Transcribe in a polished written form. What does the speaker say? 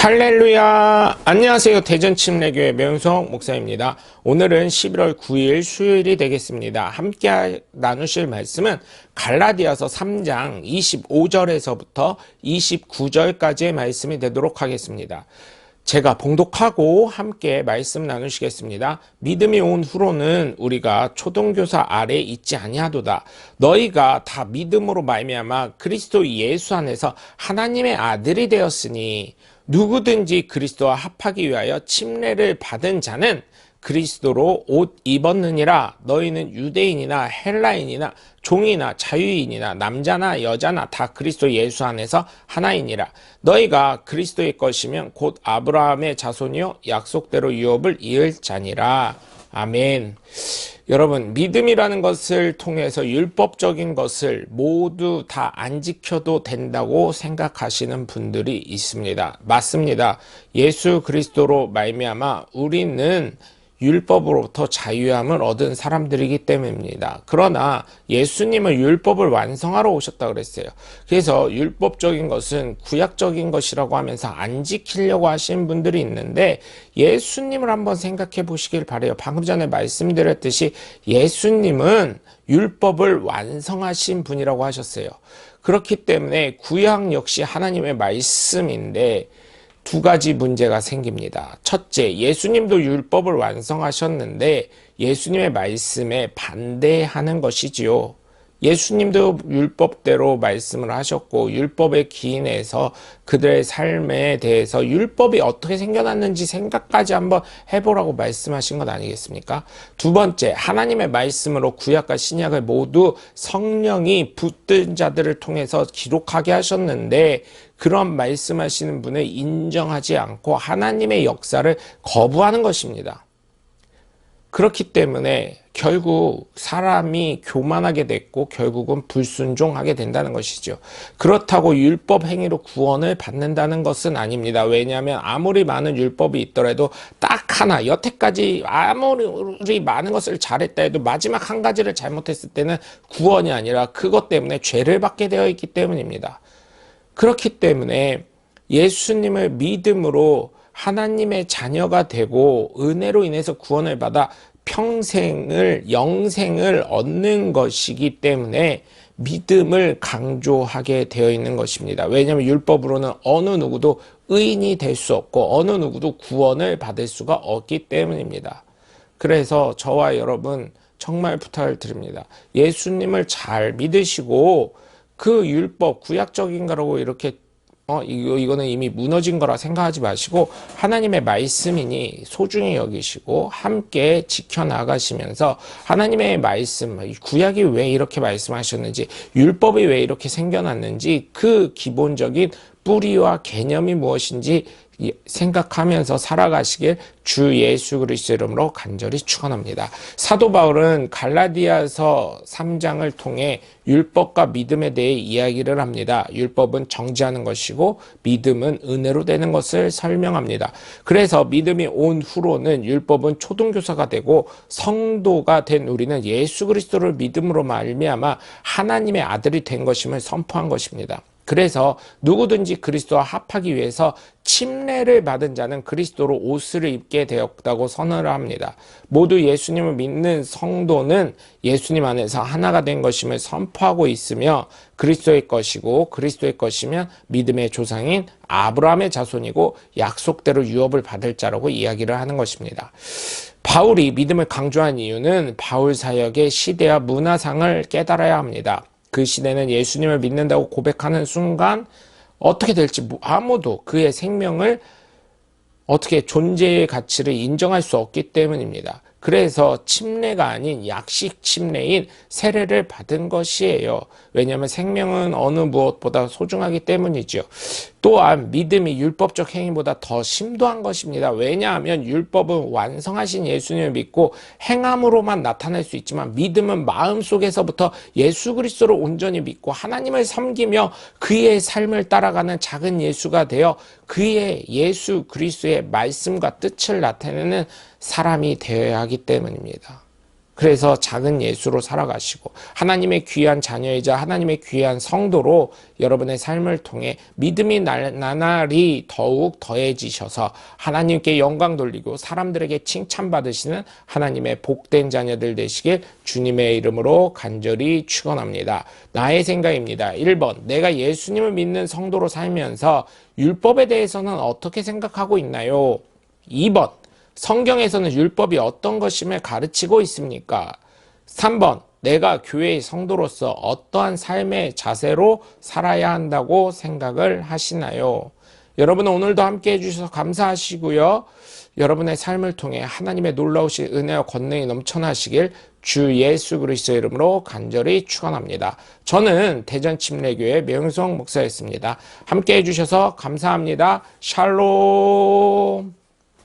할렐루야! 안녕하세요. 대전침례교회 명성 목사입니다. 오늘은 11월 9일 수요일이 되겠습니다. 함께 나누실 말씀은 갈라디아서 3장 25절에서부터 29절까지의 말씀이 되도록 하겠습니다. 제가 봉독하고 함께 말씀 나누시겠습니다. 믿음이 온 후로는 우리가 초등교사 아래 있지 아니하도다. 너희가 다 믿음으로 말미암아 그리스도 예수 안에서 하나님의 아들이 되었으니 누구든지 그리스도와 합하기 위하여 침례를 받은 자는 그리스도로 옷 입었느니라. 너희는 유대인이나 헬라인이나 종이나 자유인이나 남자나 여자나 다 그리스도 예수 안에서 하나이니라. 너희가 그리스도의 것이면 곧 아브라함의 자손이요 약속대로 유업을 이을 자니라. 아멘. 여러분, 믿음이라는 것을 통해서 율법적인 것을 모두 다 안 지켜도 된다고 생각하시는 분들이 있습니다. 맞습니다. 예수 그리스도로 말미암아 우리는 율법으로부터 자유함을 얻은 사람들이기 때문입니다. 그러나 예수님은 율법을 완성하러 오셨다고 그랬어요. 그래서 율법적인 것은 구약적인 것이라고 하면서 안 지키려고 하시는 분들이 있는데 예수님을 한번 생각해 보시길 바라요. 방금 전에 말씀드렸듯이 예수님은 율법을 완성하신 분이라고 하셨어요. 그렇기 때문에 구약 역시 하나님의 말씀인데 두 가지 문제가 생깁니다. 첫째, 예수님도 율법을 완성하셨는데 예수님의 말씀에 반대하는 것이지요. 예수님도 율법대로 말씀을 하셨고 율법에 기인해서 그들의 삶에 대해서 율법이 어떻게 생겨났는지 생각까지 한번 해보라고 말씀하신 것 아니겠습니까? 두 번째, 하나님의 말씀으로 구약과 신약을 모두 성령이 붙든 자들을 통해서 기록하게 하셨는데 그런 말씀하시는 분을 인정하지 않고 하나님의 역사를 거부하는 것입니다. 그렇기 때문에 결국 사람이 교만하게 됐고 결국은 불순종하게 된다는 것이죠. 그렇다고 율법 행위로 구원을 받는다는 것은 아닙니다. 왜냐하면 아무리 많은 율법이 있더라도 딱 하나, 여태까지 아무리 많은 것을 잘했다 해도 마지막 한 가지를 잘못했을 때는 구원이 아니라 그것 때문에 죄를 받게 되어 있기 때문입니다. 그렇기 때문에 예수님을 믿음으로 하나님의 자녀가 되고 은혜로 인해서 구원을 받아 평생을 영생을 얻는 것이기 때문에 믿음을 강조하게 되어 있는 것입니다. 왜냐하면 율법으로는 어느 누구도 의인이 될 수 없고 어느 누구도 구원을 받을 수가 없기 때문입니다. 그래서 저와 여러분 정말 부탁을 드립니다. 예수님을 잘 믿으시고 그 율법 구약적인 거라고 이렇게 이거는 이미 무너진 거라 생각하지 마시고 하나님의 말씀이니 소중히 여기시고 함께 지켜나가시면서 하나님의 말씀, 구약이 왜 이렇게 말씀하셨는지 율법이 왜 이렇게 생겨났는지 그 기본적인 뿌리와 개념이 무엇인지 생각하면서 살아가시길 주 예수 그리스도 이름으로 간절히 축원합니다. 사도 바울은 갈라디아서 3장을 통해 율법과 믿음에 대해 이야기를 합니다. 율법은 정죄하는 것이고 믿음은 은혜로 되는 것을 설명합니다. 그래서 믿음이 온 후로는 율법은 초등교사가 되고 성도가 된 우리는 예수 그리스도를 믿음으로 말미암아 하나님의 아들이 된 것임을 선포한 것입니다. 그래서 누구든지 그리스도와 합하기 위해서 침례를 받은 자는 그리스도로 옷을 입게 되었다고 선언을 합니다. 모두 예수님을 믿는 성도는 예수님 안에서 하나가 된 것임을 선포하고 있으며 그리스도의 것이고 그리스도의 것이면 믿음의 조상인 아브라함의 자손이고 약속대로 유업을 받을 자라고 이야기를 하는 것입니다. 바울이 믿음을 강조한 이유는 바울 사역의 시대와 문화상을 깨달아야 합니다. 그 시대는 예수님을 믿는다고 고백하는 순간 어떻게 될지 아무도 그의 생명을 어떻게 존재의 가치를 인정할 수 없기 때문입니다. 그래서 침례가 아닌 약식 침례인 세례를 받은 것이에요. 왜냐하면 생명은 어느 무엇보다 소중하기 때문이죠. 또한 믿음이 율법적 행위보다 더 심도한 것입니다. 왜냐하면 율법은 완성하신 예수님을 믿고 행함으로만 나타낼 수 있지만 믿음은 마음속에서부터 예수 그리스도를 온전히 믿고 하나님을 섬기며 그의 삶을 따라가는 작은 예수가 되어 그의 예수 그리스도의 말씀과 뜻을 나타내는 사람이 되어야 하기 때문입니다. 그래서 작은 예수로 살아가시고 하나님의 귀한 자녀이자 하나님의 귀한 성도로 여러분의 삶을 통해 믿음이 나날이 더욱 더해지셔서 하나님께 영광 돌리고 사람들에게 칭찬받으시는 하나님의 복된 자녀들 되시길 주님의 이름으로 간절히 축원합니다. 나의 생각입니다. 1번, 내가 예수님을 믿는 성도로 살면서 율법에 대해서는 어떻게 생각하고 있나요? 2번, 성경에서는 율법이 어떤 것임을 가르치고 있습니까? 3번, 내가 교회의 성도로서 어떠한 삶의 자세로 살아야 한다고 생각을 하시나요? 여러분 오늘도 함께 해주셔서 감사하시고요. 여러분의 삶을 통해 하나님의 놀라우신 은혜와 권능이 넘쳐나시길 주 예수 그리스도의 이름으로 간절히 축원합니다. 저는 대전침례교회 명성 목사였습니다. 함께 해주셔서 감사합니다. 샬롬.